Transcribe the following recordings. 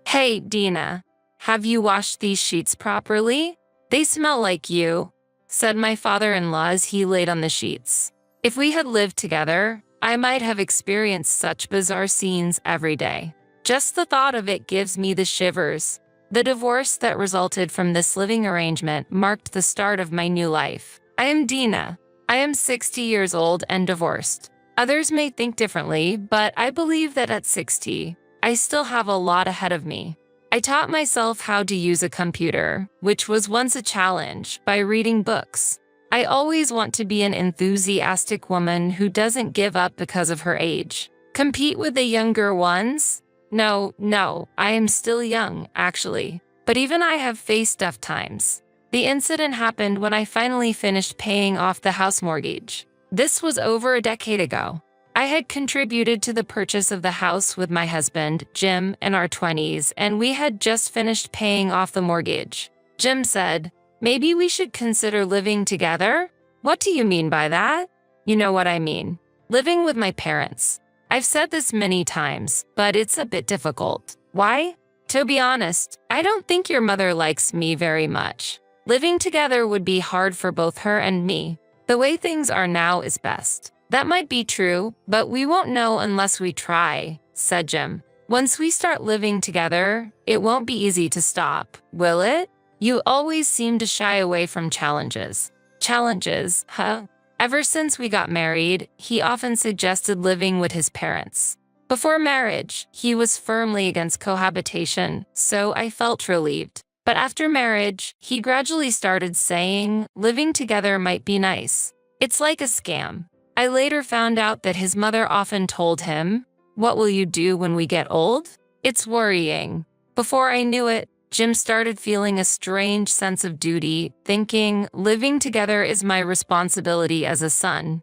Hey, Dina, have you washed these sheets properly? They smell like you, said my father-in-law as he laid on the sheets. If we had lived together, I might have experienced such bizarre scenes every day. Just the thought of it gives me the shivers. The divorce that resulted from this living arrangement marked the start of my new life. I am Dina. I am 60 years old and divorced. Others may think differently, but I believe that at 60, I still have a lot ahead of me. I taught myself how to use a computer, which was once a challenge, by reading books. I always want to be an enthusiastic woman who doesn't give up because of her age. Compete with the younger ones? No, I am still young, actually. But even I have faced tough times. The incident happened when I finally finished paying off the house mortgage. This was over a decade ago. I had contributed to the purchase of the house with my husband, Jim, in our 20s, and we had just finished paying off the mortgage. Jim said, "Maybe we should consider living together?" "What do you mean by that?" "You know what I mean. Living with my parents. I've said this many times, but it's a bit difficult." "Why?" "To be honest, I don't think your mother likes me very much. Living together would be hard for both her and me. The way things are now is best." "That might be true, but we won't know unless we try," said Jim. "Once we start living together, it won't be easy to stop, will it? You always seem to shy away from challenges." "Challenges, huh?" Ever since we got married, he often suggested living with his parents. Before marriage, he was firmly against cohabitation, so I felt relieved. But after marriage, he gradually started saying living together might be nice. It's like a scam. I later found out that his mother often told him, "What will you do when we get old?" It's worrying. Before I knew it, Jim started feeling a strange sense of duty, thinking living together is my responsibility as a son,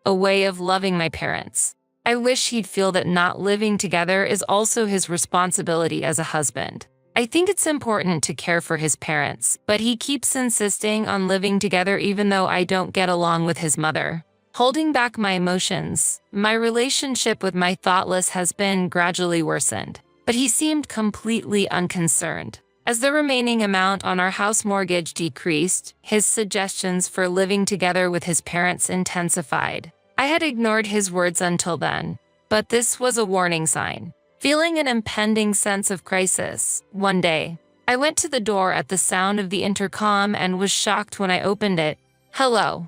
a way of loving my parents. I wish he'd feel that not living together is also his responsibility as a husband. I think it's important to care for his parents, but he keeps insisting on living together even though I don't get along with his mother. Holding back my emotions, my relationship with my thoughtless husband gradually worsened, but he seemed completely unconcerned. As the remaining amount on our house mortgage decreased, his suggestions for living together with his parents intensified. I had ignored his words until then, but this was a warning sign. Feeling an impending sense of crisis, one day, I went to the door at the sound of the intercom and was shocked when I opened it. "Hello,"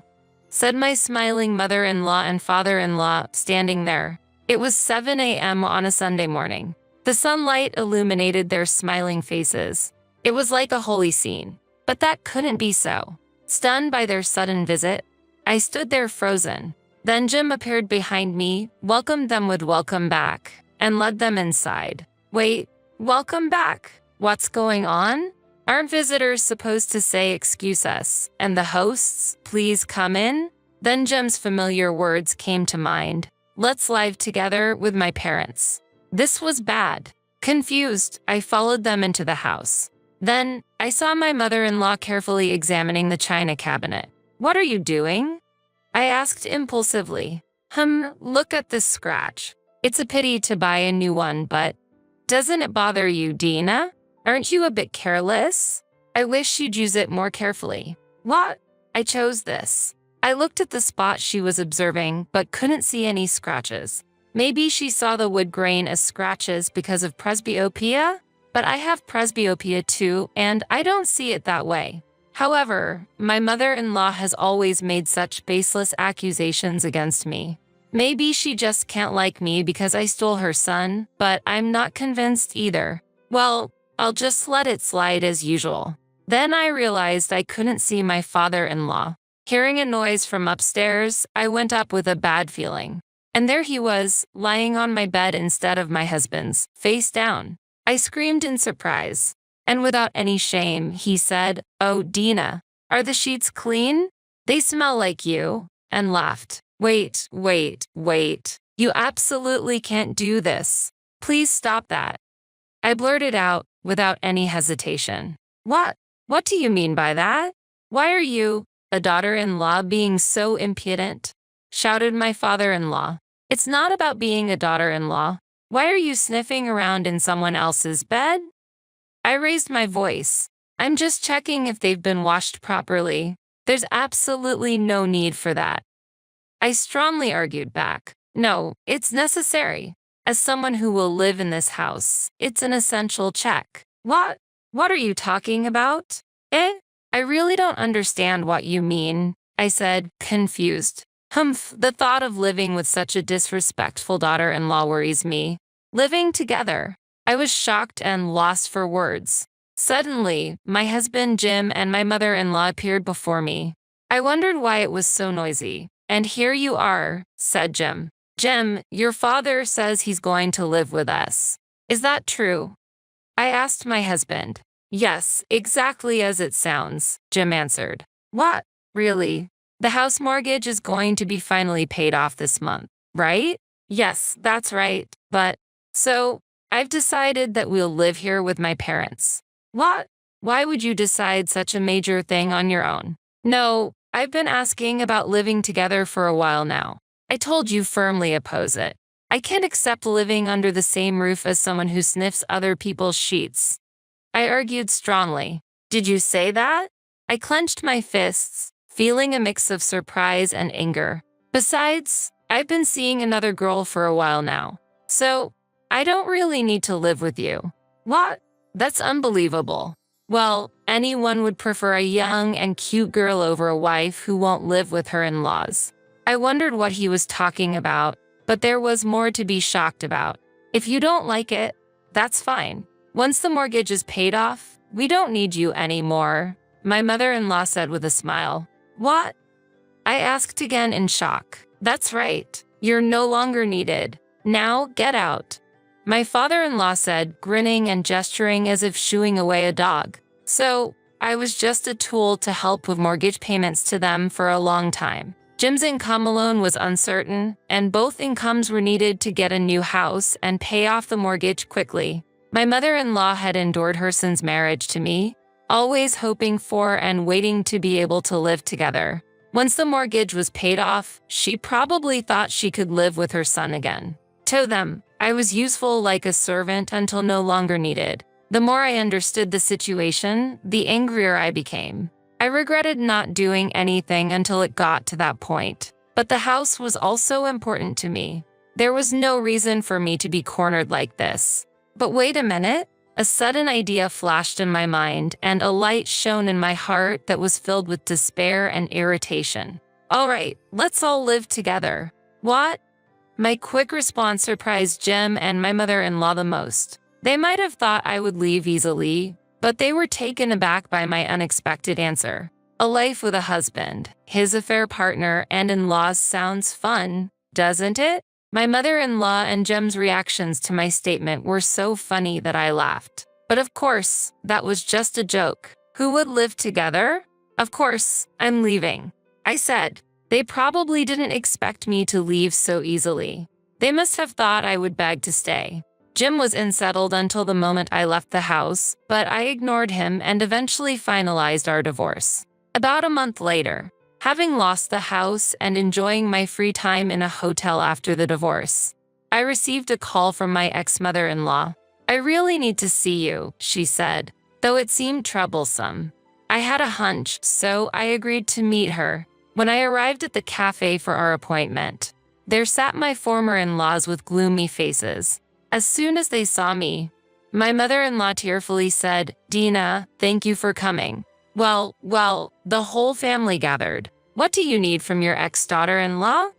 said my smiling mother-in-law and father-in-law standing there. It was 7 a.m. on a Sunday morning. The sunlight illuminated their smiling faces. It was like a holy scene, but that couldn't be so. Stunned by their sudden visit, I stood there frozen. Then Jim appeared behind me, welcomed them with "Welcome back," and led them inside. "Wait, welcome back? What's going on? Aren't visitors supposed to say excuse us, and the hosts, please come in?" Then Jim's familiar words came to mind. "Let's live together with my parents." This was bad. Confused, I followed them into the house. Then, I saw my mother-in-law carefully examining the china cabinet. "What are you doing?" I asked impulsively. Look at this scratch. It's a pity to buy a new one, but doesn't it bother you, Dina? Aren't you a bit careless? I wish you'd use it more carefully." "What?" "I chose this." I looked at the spot she was observing, but couldn't see any scratches. Maybe she saw the wood grain as scratches because of presbyopia? But I have presbyopia too, and I don't see it that way. However, my mother-in-law has always made such baseless accusations against me. Maybe she just can't like me because I stole her son, but I'm not convinced either. Well, I'll just let it slide as usual. Then I realized I couldn't see my father-in-law. Hearing a noise from upstairs, I went up with a bad feeling. And there he was, lying on my bed instead of my husband's, face down. I screamed in surprise. And without any shame, he said, "Oh, Dina, are the sheets clean? They smell like you," and laughed. Wait. You absolutely can't do this. Please stop that." I blurted out without any hesitation. What do you mean by that? Why are you, a daughter-in-law, being so impudent?" shouted my father-in-law. "It's not about being a daughter-in-law. Why are you sniffing around in someone else's bed?" I raised my voice. I'm just checking if they've been washed properly. There's absolutely no need for that. I strongly argued back. No, it's necessary. As someone who will live in this house, it's an essential check. What? What are you talking about? I really don't understand what you mean, I said, confused. Humph, the thought of living with such a disrespectful daughter-in-law worries me. Living together. I was shocked and lost for words. Suddenly, my husband Jim and my mother-in-law appeared before me. I wondered why it was so noisy. And here you are, said Jim. Jim, your father says he's going to live with us. Is that true? I asked my husband. Yes, exactly as it sounds, Jim answered. What? Really? The house mortgage is going to be finally paid off this month, right? Yes, that's right. But, so, I've decided that we'll live here with my parents. What? Why would you decide such a major thing on your own? No, I've been asking about living together for a while now. I told you firmly oppose it. I can't accept living under the same roof as someone who sniffs other people's sheets. I argued strongly. Did you say that? I clenched my fists, feeling a mix of surprise and anger. Besides, I've been seeing another girl for a while now. So, I don't really need to live with you. What? That's unbelievable. Well, anyone would prefer a young and cute girl over a wife who won't live with her in-laws. I wondered what he was talking about, but there was more to be shocked about. If you don't like it, that's fine. Once the mortgage is paid off, we don't need you anymore, my mother-in-law said with a smile. What? I asked again in shock. That's right. You're no longer needed. Now get out. My father-in-law said, grinning and gesturing as if shooing away a dog. So, I was just a tool to help with mortgage payments to them for a long time. Jim's income alone was uncertain, and both incomes were needed to get a new house and pay off the mortgage quickly. My mother-in-law had endured her son's marriage to me, always hoping for and waiting to be able to live together. Once the mortgage was paid off, she probably thought she could live with her son again. To them, I was useful like a servant until no longer needed. The more I understood the situation, the angrier I became. I regretted not doing anything until it got to that point. But the house was also important to me. There was no reason for me to be cornered like this. But wait a minute. A sudden idea flashed in my mind, and a light shone in my heart that was filled with despair and irritation. All right, let's all live together. What? My quick response surprised Jim and my mother-in-law the most. They might have thought I would leave easily, but they were taken aback by my unexpected answer. A life with a husband, his affair partner, and in-laws sounds fun, doesn't it? My mother-in-law and Jim's reactions to my statement were so funny that I laughed. But of course, that was just a joke. Who would live together? Of course, I'm leaving. I said. They probably didn't expect me to leave so easily. They must have thought I would beg to stay. Jim was unsettled until the moment I left the house, but I ignored him and eventually finalized our divorce. About a month later, having lost the house and enjoying my free time in a hotel after the divorce, I received a call from my ex-mother-in-law. I really need to see you, she said, though it seemed troublesome. I had a hunch, so I agreed to meet her. When I arrived at the cafe for our appointment, there sat my former in-laws with gloomy faces. As soon as they saw me, my mother-in-law tearfully said, Dina, thank you for coming. Well, the whole family gathered. What do you need from your ex-daughter-in-law?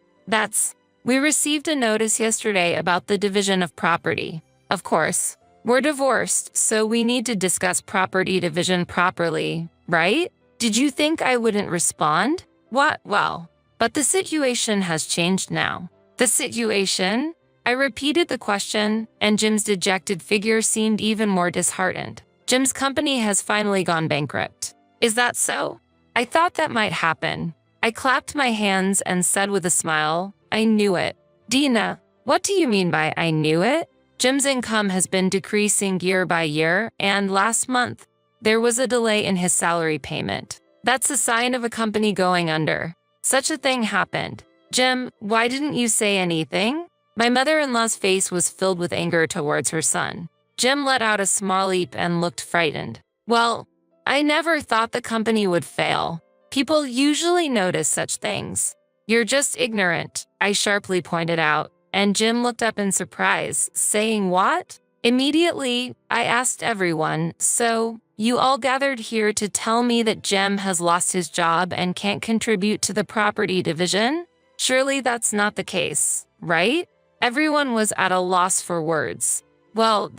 We received a notice yesterday about the division of property. Of course, we're divorced, so we need to discuss property division properly, right? Did you think I wouldn't respond? What? Well, but the situation has changed now. The situation? I repeated the question, and Jim's dejected figure seemed even more disheartened. Jim's company has finally gone bankrupt. Is that so? I thought that might happen. I clapped my hands and said with a smile, I knew it. Dina, what do you mean by I knew it? Jim's income has been decreasing year by year, and last month, there was a delay in his salary payment. That's a sign of a company going under. Such a thing happened. Jim, why didn't you say anything? My mother-in-law's face was filled with anger towards her son. Jim let out a small leap and looked frightened. Well, I never thought the company would fail. People usually notice such things. You're just ignorant, I sharply pointed out, and Jim looked up in surprise, saying what? Immediately, I asked everyone, so, you all gathered here to tell me that Jim has lost his job and can't contribute to the property division? Surely that's not the case, right? Everyone was at a loss for words. Well,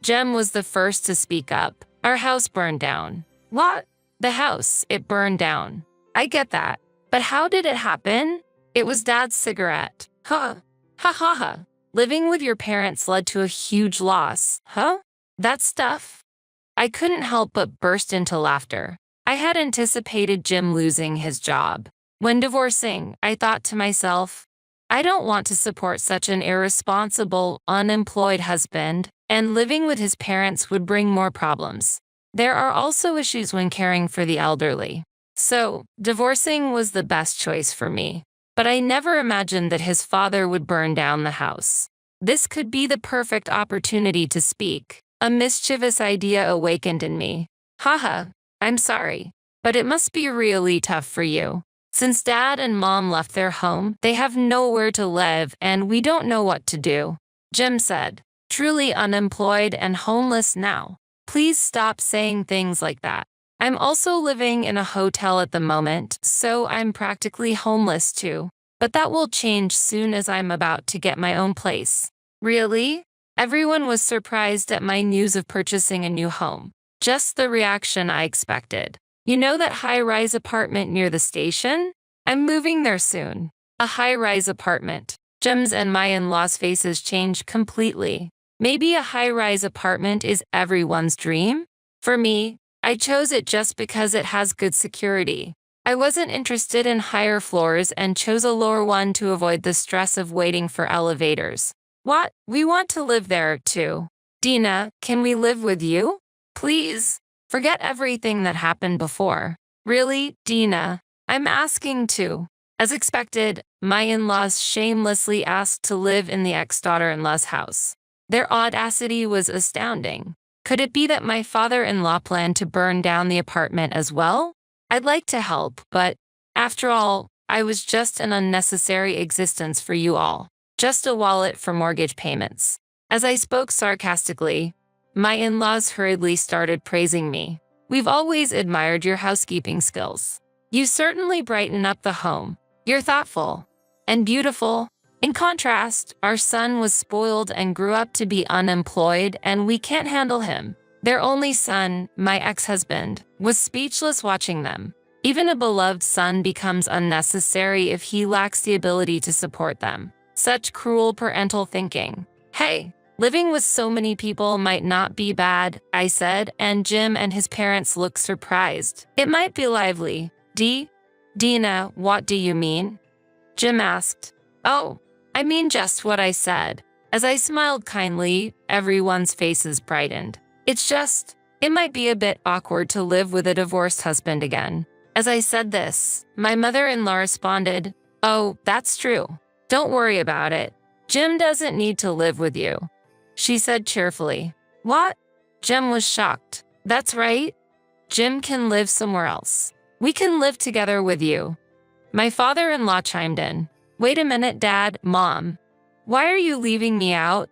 Jem was the first to speak up. Our house burned down. What? The house, it burned down. I get that. But how did it happen? It was Dad's cigarette. Huh. Ha ha ha. Living with your parents led to a huge loss. Huh? That stuff? I couldn't help but burst into laughter. I had anticipated Jim losing his job. When divorcing, I thought to myself, I don't want to support such an irresponsible, unemployed husband, and living with his parents would bring more problems. There are also issues when caring for the elderly. So, divorcing was the best choice for me. But I never imagined that his father would burn down the house. This could be the perfect opportunity to speak. A mischievous idea awakened in me. Haha, I'm sorry, but it must be really tough for you. Since Dad and Mom left their home, they have nowhere to live and we don't know what to do. Jim said, truly unemployed and homeless now. Please stop saying things like that. I'm also living in a hotel at the moment, so I'm practically homeless too. But that will change soon as I'm about to get my own place. Really? Everyone was surprised at my news of purchasing a new home. Just the reaction I expected. You know that high-rise apartment near the station? I'm moving there soon. A high-rise apartment. Jim's and my in-laws' faces changed completely. Maybe a high-rise apartment is everyone's dream? For me, I chose it just because it has good security. I wasn't interested in higher floors and chose a lower one to avoid the stress of waiting for elevators. What? We want to live there, too. Dina, can we live with you? Please. Forget everything that happened before. Really, Dina? I'm asking to. As expected, my in-laws shamelessly asked to live in the ex-daughter-in-law's house. Their audacity was astounding. Could it be that my father-in-law planned to burn down the apartment as well? I'd like to help, but after all, I was just an unnecessary existence for you all. Just a wallet for mortgage payments. As I spoke sarcastically, my in-laws hurriedly started praising me. We've always admired your housekeeping skills. You certainly brighten up the home. You're thoughtful and beautiful. In contrast, our son was spoiled and grew up to be unemployed, and we can't handle him. Their only son, my ex-husband, was speechless watching them. Even a beloved son becomes unnecessary if he lacks the ability to support them. Such cruel parental thinking. Hey, living with so many people might not be bad, I said, and Jim and his parents looked surprised. It might be lively. Dina, what do you mean? Jim asked. Oh, I mean just what I said. As I smiled kindly, everyone's faces brightened. It's just, it might be a bit awkward to live with a divorced husband again. As I said this, my mother-in-law responded, Oh, that's true. Don't worry about it. Jim doesn't need to live with you. She said cheerfully. What? Jim was shocked. That's right. Jim can live somewhere else. We can live together with you. My father-in-law chimed in. Wait a minute, Dad, Mom. Why are you leaving me out?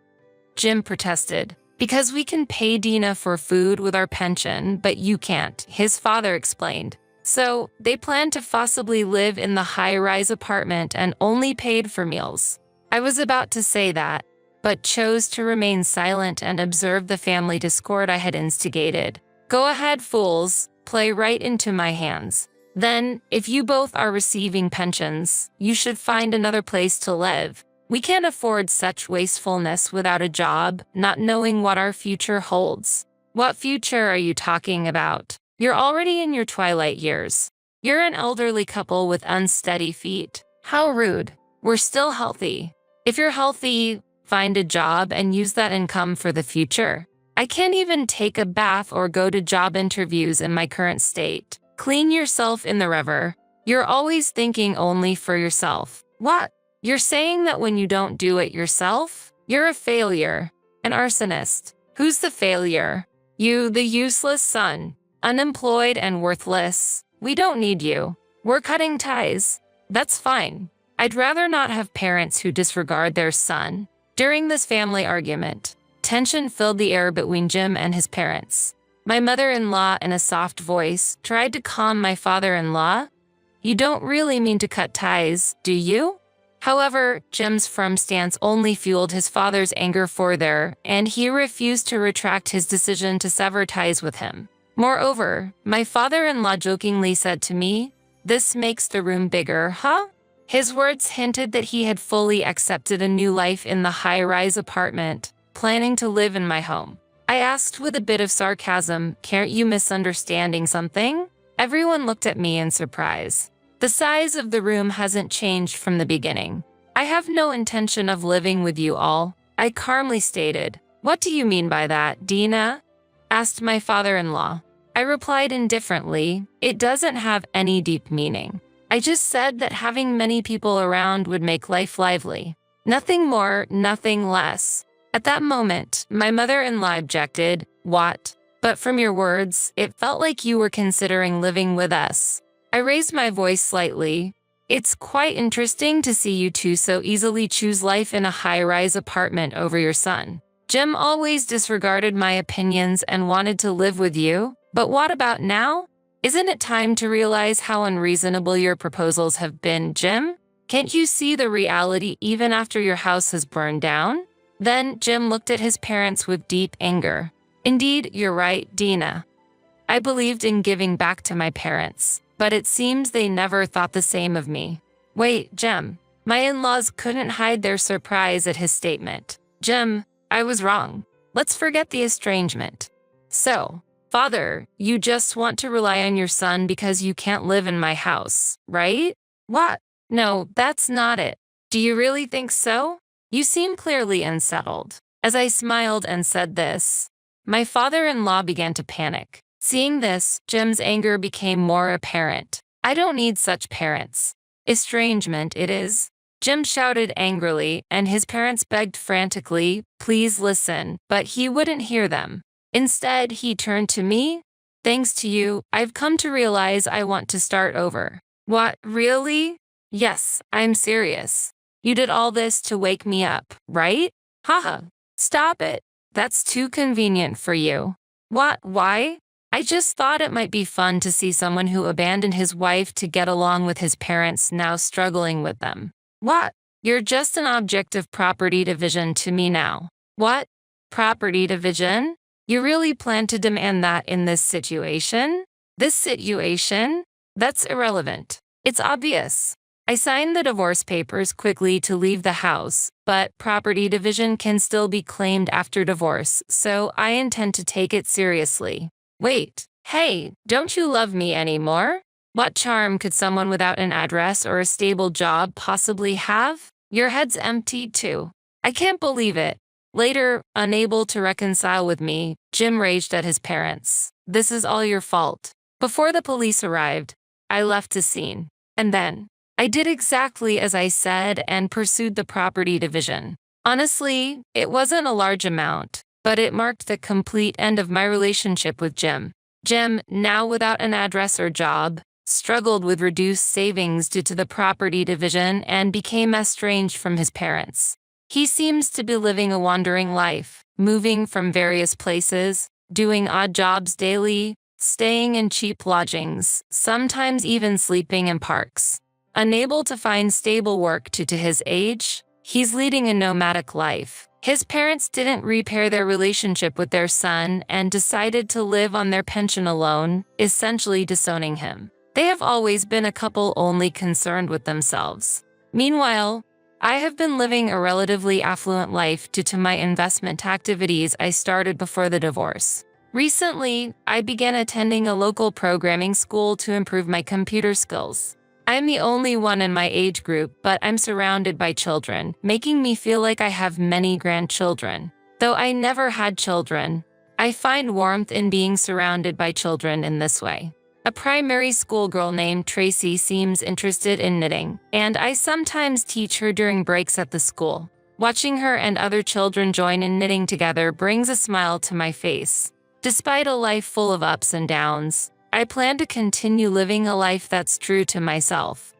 Jim protested. Because we can pay Dina for food with our pension, but you can't, his father explained. So, they planned to possibly live in the high-rise apartment and only paid for meals. I was about to say that, but chose to remain silent and observe the family discord I had instigated. Go ahead, fools, play right into my hands. Then, if you both are receiving pensions, you should find another place to live. We can't afford such wastefulness without a job, not knowing what our future holds. What future are you talking about? You're already in your twilight years. You're an elderly couple with unsteady feet. How rude. We're still healthy. If you're healthy, find a job and use that income for the future. I can't even take a bath or go to job interviews in my current state. Clean yourself in the river. You're always thinking only for yourself. What? You're saying that when you don't do it yourself, you're a failure, an arsonist. Who's the failure? You, the useless son. Unemployed and worthless. We don't need you. We're cutting ties. That's fine. I'd rather not have parents who disregard their son. During this family argument, tension filled the air between Jim and his parents. My mother-in-law, in a soft voice, tried to calm my father-in-law. You don't really mean to cut ties, do you? However, Jim's firm stance only fueled his father's anger further, and he refused to retract his decision to sever ties with him. Moreover, my father-in-law jokingly said to me, "This makes the room bigger, huh?" His words hinted that he had fully accepted a new life in the high-rise apartment, planning to live in my home. I asked with a bit of sarcasm, "Can't you misunderstanding something?" Everyone looked at me in surprise. The size of the room hasn't changed from the beginning. I have no intention of living with you all, I calmly stated. What do you mean by that, Dina? Asked my father-in-law. I replied indifferently, it doesn't have any deep meaning. I just said that having many people around would make life lively. Nothing more, nothing less. At that moment, my mother-in-law objected, "What? But from your words, it felt like you were considering living with us." I raised my voice slightly. It's quite interesting to see you two so easily choose life in a high-rise apartment over your son. Jim always disregarded my opinions and wanted to live with you, but what about now? Isn't it time to realize how unreasonable your proposals have been, Jim? Can't you see the reality even after your house has burned down? Then Jim looked at his parents with deep anger. Indeed, you're right, Dina. I believed in giving back to my parents, but it seems they never thought the same of me. Wait, Jim. My in-laws couldn't hide their surprise at his statement. Jim, I was wrong. Let's forget the estrangement. So, Father, you just want to rely on your son because you can't live in my house, right? What? No, that's not it. Do you really think so? You seem clearly unsettled. As I smiled and said this, my father-in-law began to panic. Seeing this, Jim's anger became more apparent. I don't need such parents. Estrangement it is. Jim shouted angrily, and his parents begged frantically, "Please listen," but he wouldn't hear them. Instead, he turned to me. "Thanks to you, I've come to realize I want to start over." What, really? Yes, I'm serious. You did all this to wake me up, right? Haha, stop it. That's too convenient for you. What, why? I just thought it might be fun to see someone who abandoned his wife to get along with his parents now struggling with them. What? You're just an object of property division to me now. What? Property division? You really plan to demand that in this situation? This situation? That's irrelevant. It's obvious. I signed the divorce papers quickly to leave the house, but property division can still be claimed after divorce, so I intend to take it seriously. Wait, hey, don't you love me anymore? What charm could someone without an address or a stable job possibly have? Your head's empty too. I can't believe it. Later, unable to reconcile with me, Jim raged at his parents. This is all your fault. Before the police arrived, I left the scene. And then, I did exactly as I said and pursued the property division. Honestly, it wasn't a large amount, but it marked the complete end of my relationship with Jim. Jim, now without an address or job, struggled with reduced savings due to the property division and became estranged from his parents. He seems to be living a wandering life, moving from various places, doing odd jobs daily, staying in cheap lodgings, sometimes even sleeping in parks. Unable to find stable work due to his age, he's leading a nomadic life. His parents didn't repair their relationship with their son and decided to live on their pension alone, essentially disowning him. They have always been a couple only concerned with themselves. Meanwhile, I have been living a relatively affluent life due to my investment activities I started before the divorce. Recently, I began attending a local programming school to improve my computer skills. I'm the only one in my age group, but I'm surrounded by children, making me feel like I have many grandchildren. Though I never had children, I find warmth in being surrounded by children in this way. A primary school girl named Tracy seems interested in knitting, and I sometimes teach her during breaks at the school. Watching her and other children join in knitting together brings a smile to my face. Despite a life full of ups and downs, I plan to continue living a life that's true to myself.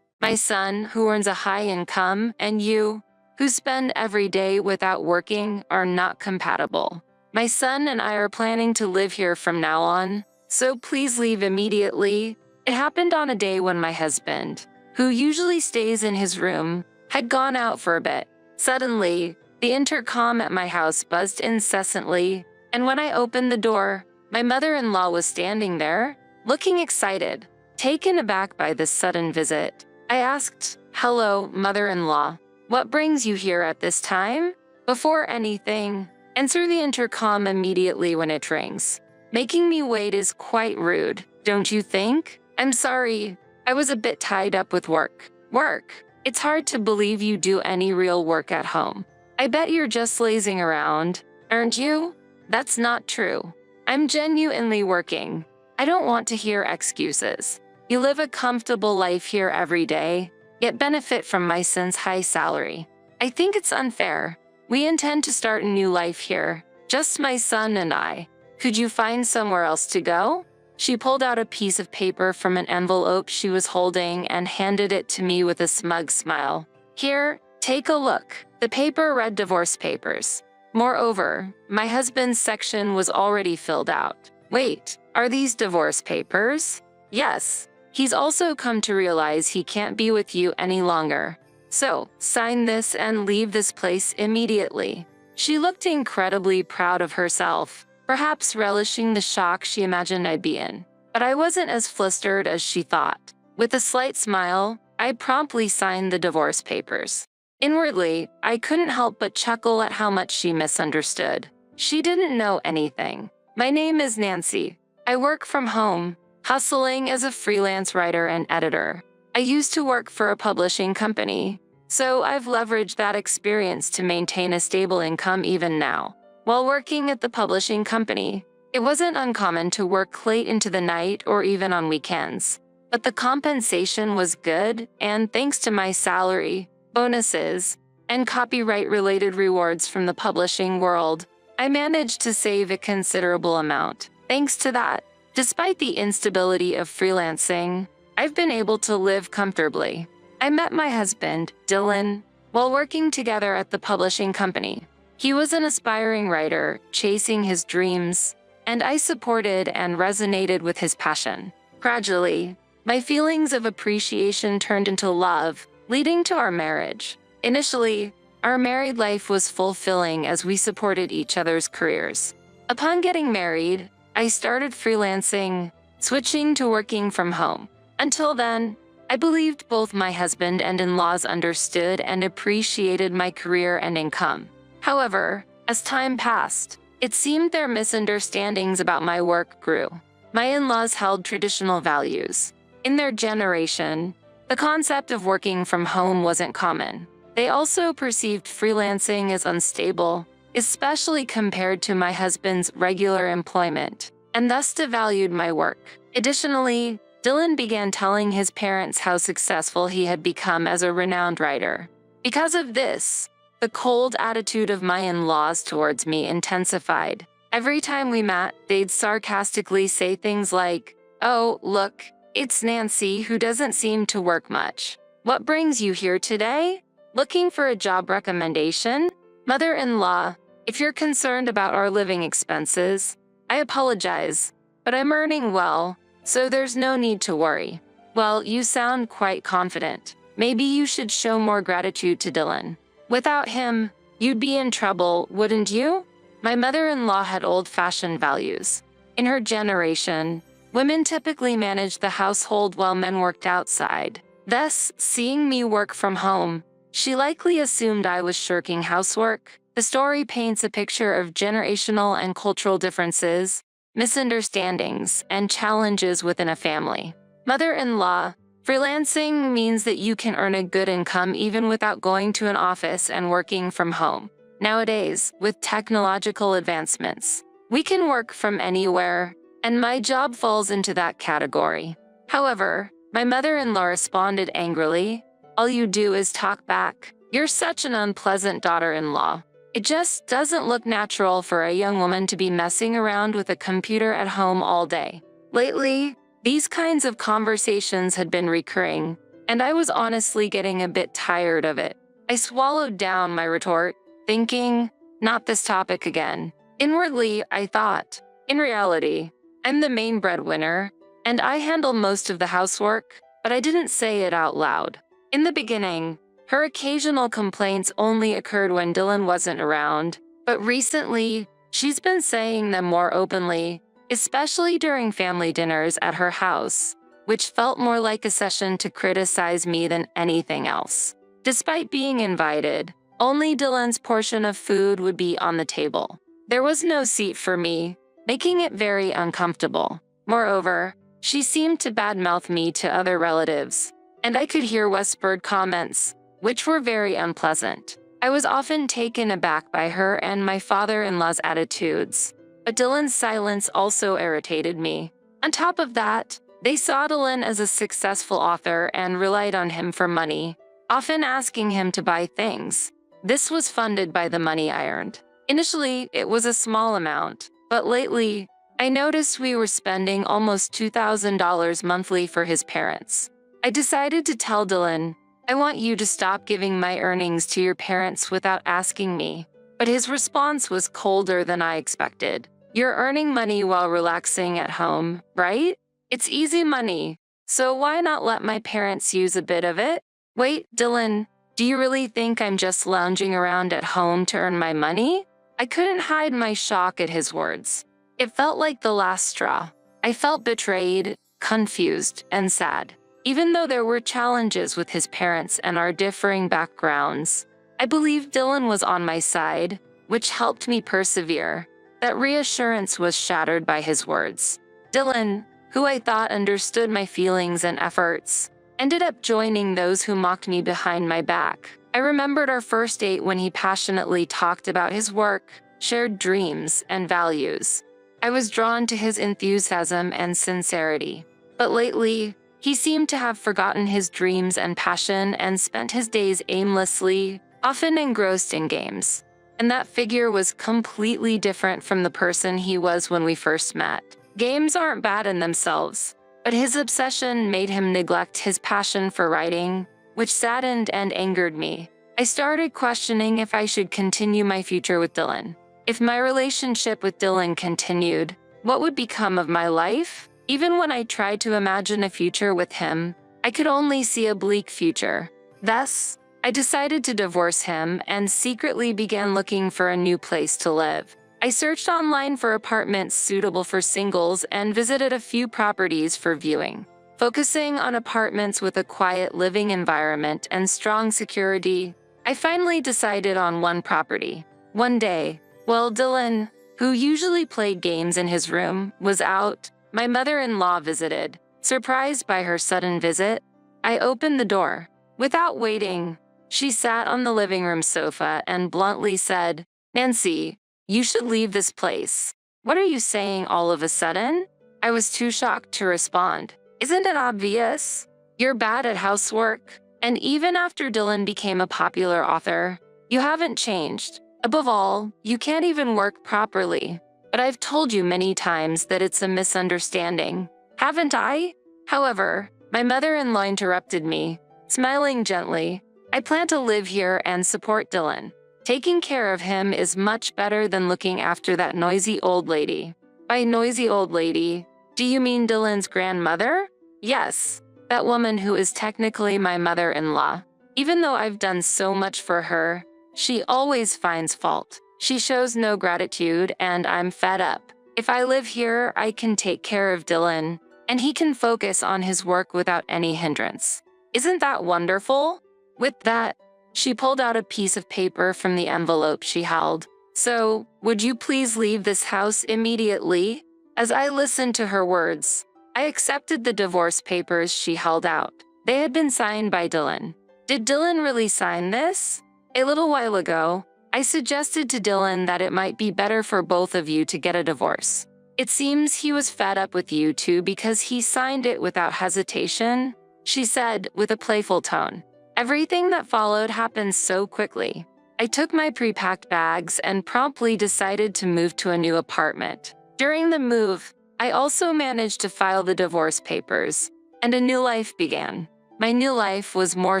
My son, who earns a high income, and you, who spend every day without working, are not compatible. My son and I are planning to live here from now on, so please leave immediately. It happened on a day when my husband, who usually stays in his room, had gone out for a bit. Suddenly, the intercom at my house buzzed incessantly, and when I opened the door, my mother-in-law was standing there, looking excited. Taken aback by this sudden visit, I asked, "Hello, mother-in-law. What brings you here at this time?" Before anything, answer the intercom immediately when it rings. Making me wait is quite rude, don't you think? I'm sorry, I was a bit tied up with work. Work? It's hard to believe you do any real work at home. I bet you're just lazing around, aren't you? That's not true. I'm genuinely working. I don't want to hear excuses. You live a comfortable life here every day, yet benefit from my son's high salary. I think it's unfair. We intend to start a new life here, just my son and I. Could you find somewhere else to go? She pulled out a piece of paper from an envelope she was holding and handed it to me with a smug smile. Here, take a look. The paper read divorce papers. Moreover, my husband's section was already filled out. Wait, are these divorce papers? Yes. He's also come to realize he can't be with you any longer. So, sign this and leave this place immediately. She looked incredibly proud of herself, perhaps relishing the shock she imagined I'd be in. But I wasn't as flustered as she thought. With a slight smile, I promptly signed the divorce papers. Inwardly, I couldn't help but chuckle at how much she misunderstood. She didn't know anything. My name is Nancy. I work from home, hustling as a freelance writer and editor. I used to work for a publishing company, so I've leveraged that experience to maintain a stable income even now. While working at the publishing company, it wasn't uncommon to work late into the night or even on weekends. But the compensation was good, and thanks to my salary, bonuses, and copyright-related rewards from the publishing world, I managed to save a considerable amount. Thanks to that, despite the instability of freelancing, I've been able to live comfortably. I met my husband, Dylan, while working together at the publishing company. He was an aspiring writer, chasing his dreams, and I supported and resonated with his passion. Gradually, my feelings of appreciation turned into love, leading to our marriage. Initially, our married life was fulfilling as we supported each other's careers. Upon getting married, I started freelancing, switching to working from home. Until then, I believed both my husband and in-laws understood and appreciated my career and income. However, as time passed, it seemed their misunderstandings about my work grew. My in-laws held traditional values. In their generation, the concept of working from home wasn't common. They also perceived freelancing as unstable, especially compared to my husband's regular employment, and thus devalued my work. Additionally, Dylan began telling his parents how successful he had become as a renowned writer. Because of this, the cold attitude of my in-laws towards me intensified. Every time we met, they'd sarcastically say things like, "Oh, look, it's Nancy who doesn't seem to work much. What brings you here today? Looking for a job recommendation? Mother-in-law, if you're concerned about our living expenses, I apologize, but I'm earning well, so there's no need to worry." Well, you sound quite confident. Maybe you should show more gratitude to Dylan. Without him, you'd be in trouble, wouldn't you? My mother-in-law had old-fashioned values. In her generation, women typically managed the household while men worked outside. Thus, seeing me work from home, she likely assumed I was shirking housework. The story paints a picture of generational and cultural differences, misunderstandings, and challenges within a family. Mother-in-law, freelancing means that you can earn a good income even without going to an office and working from home. Nowadays, with technological advancements, we can work from anywhere, and my job falls into that category. However, my mother-in-law responded angrily, all you do is talk back. You're such an unpleasant daughter-in-law. It just doesn't look natural for a young woman to be messing around with a computer at home all day. Lately, these kinds of conversations had been recurring, and I was honestly getting a bit tired of it. I swallowed down my retort, thinking, not this topic again. Inwardly, I thought, in reality, I'm the main breadwinner, and I handle most of the housework, but I didn't say it out loud. In the beginning, her occasional complaints only occurred when Dylan wasn't around, but recently, she's been saying them more openly, especially during family dinners at her house, which felt more like a session to criticize me than anything else. Despite being invited, only Dylan's portion of food would be on the table. There was no seat for me, making it very uncomfortable. Moreover, she seemed to badmouth me to other relatives, and I could hear whispered comments, which were very unpleasant. I was often taken aback by her and my father-in-law's attitudes, but Dylan's silence also irritated me. On top of that, they saw Dylan as a successful author and relied on him for money, often asking him to buy things. This was funded by the money I earned. Initially, it was a small amount, but lately, I noticed we were spending almost $2,000 monthly for his parents. I decided to tell Dylan, I want you to stop giving my earnings to your parents without asking me. But his response was colder than I expected. You're earning money while relaxing at home, right? It's easy money, so why not let my parents use a bit of it? Wait, Dylan, do you really think I'm just lounging around at home to earn my money? I couldn't hide my shock at his words. It felt like the last straw. I felt betrayed, confused, and sad. Even though there were challenges with his parents and our differing backgrounds, I believed Dylan was on my side, which helped me persevere. That reassurance was shattered by his words. Dylan, who I thought understood my feelings and efforts, ended up joining those who mocked me behind my back. I remembered our first date when he passionately talked about his work, shared dreams, and values. I was drawn to his enthusiasm and sincerity. But lately, he seemed to have forgotten his dreams and passion and spent his days aimlessly, often engrossed in games. And that figure was completely different from the person he was when we first met. Games aren't bad in themselves, but his obsession made him neglect his passion for writing, which saddened and angered me. I started questioning if I should continue my future with Dylan. If my relationship with Dylan continued, what would become of my life? Even when I tried to imagine a future with him, I could only see a bleak future. Thus, I decided to divorce him and secretly began looking for a new place to live. I searched online for apartments suitable for singles and visited a few properties for viewing. Focusing on apartments with a quiet living environment and strong security, I finally decided on one property. One day, while Dylan, who usually played games in his room, was out, my mother-in-law visited. Surprised by her sudden visit, I opened the door. Without waiting, she sat on the living room sofa and bluntly said, "Nancy, you should leave this place. What are you saying all of a sudden?" I was too shocked to respond. Isn't it obvious? You're bad at housework, and even after Dylan became a popular author, you haven't changed. Above all, you can't even work properly. But I've told you many times that it's a misunderstanding, haven't I? However, my mother-in-law interrupted me, smiling gently. I plan to live here and support Dylan. Taking care of him is much better than looking after that noisy old lady. By noisy old lady, do you mean Dylan's grandmother? Yes, that woman who is technically my mother-in-law. Even though I've done so much for her, she always finds fault. She shows no gratitude, and I'm fed up. If I live here, I can take care of Dylan, and he can focus on his work without any hindrance. Isn't that wonderful? With that, she pulled out a piece of paper from the envelope she held. So, would you please leave this house immediately? As I listened to her words, I accepted the divorce papers she held out. They had been signed by Dylan. Did Dylan really sign this? A little while ago, I suggested to Dylan that it might be better for both of you to get a divorce. It seems he was fed up with you two because he signed it without hesitation, she said with a playful tone. Everything that followed happened so quickly. I took my pre-packed bags and promptly decided to move to a new apartment. During the move, I also managed to file the divorce papers, and a new life began. My new life was more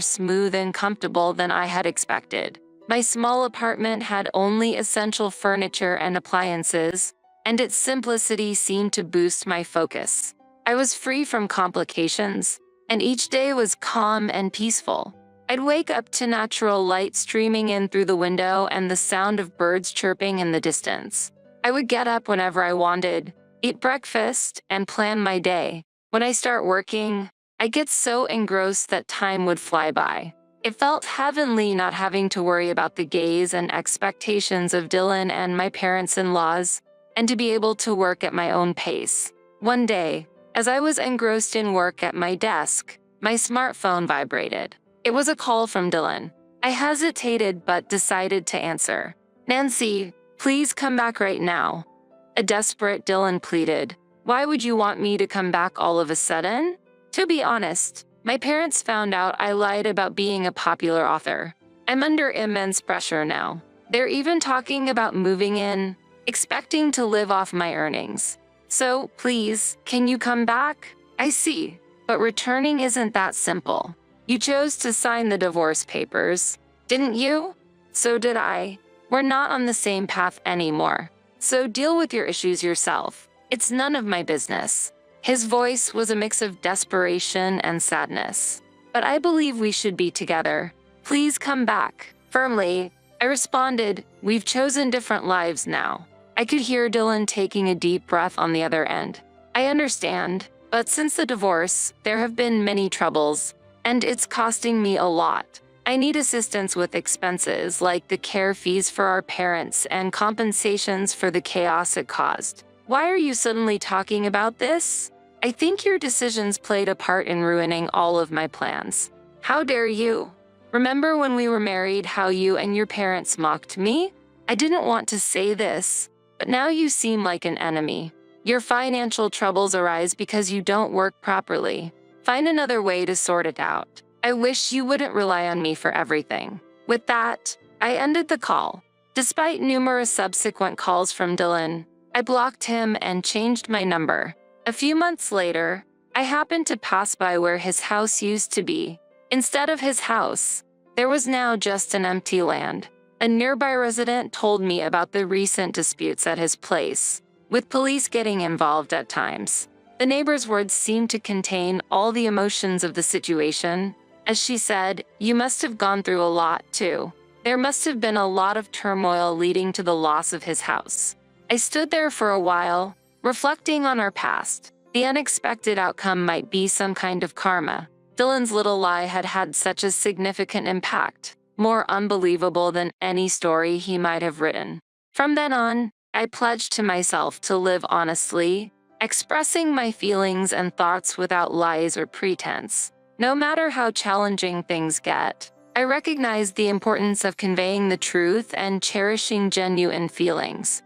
smooth and comfortable than I had expected. My small apartment had only essential furniture and appliances, and its simplicity seemed to boost my focus. I was free from complications, and each day was calm and peaceful. I'd wake up to natural light streaming in through the window and the sound of birds chirping in the distance. I would get up whenever I wanted, eat breakfast, and plan my day. When I start working, I get so engrossed that time would fly by. It felt heavenly not having to worry about the gaze and expectations of Dylan and my parents-in-laws, and to be able to work at my own pace. One day, as I was engrossed in work at my desk, my smartphone vibrated. It was a call from Dylan. I hesitated but decided to answer. "Nancy, please come back right now." A desperate Dylan pleaded. "Why would you want me to come back all of a sudden?" To be honest, my parents found out I lied about being a popular author. I'm under immense pressure now. They're even talking about moving in, expecting to live off my earnings. So, please, can you come back? I see, but returning isn't that simple. You chose to sign the divorce papers, didn't you? So did I. We're not on the same path anymore. So deal with your issues yourself. It's none of my business. His voice was a mix of desperation and sadness. But I believe we should be together. Please come back. Firmly, I responded, "We've chosen different lives now." I could hear Dylan taking a deep breath on the other end. "I understand, but since the divorce, there have been many troubles, and it's costing me a lot. I need assistance with expenses like the care fees for our parents and compensations for the chaos it caused." "Why are you suddenly talking about this? I think your decisions played a part in ruining all of my plans." "How dare you? Remember when we were married how you and your parents mocked me? I didn't want to say this, but now you seem like an enemy. Your financial troubles arise because you don't work properly. Find another way to sort it out. I wish you wouldn't rely on me for everything." With that, I ended the call. Despite numerous subsequent calls from Dylan, I blocked him and changed my number. A few months later, I happened to pass by where his house used to be. Instead of his house, there was now just an empty land. A nearby resident told me about the recent disputes at his place, with police getting involved at times. The neighbor's words seemed to contain all the emotions of the situation. As she said, "You must have gone through a lot, too. There must have been a lot of turmoil leading to the loss of his house." I stood there for a while, reflecting on our past. The unexpected outcome might be some kind of karma. Dylan's little lie had had such a significant impact, more unbelievable than any story he might have written. From then on, I pledged to myself to live honestly, expressing my feelings and thoughts without lies or pretense. No matter how challenging things get, I recognize the importance of conveying the truth and cherishing genuine feelings.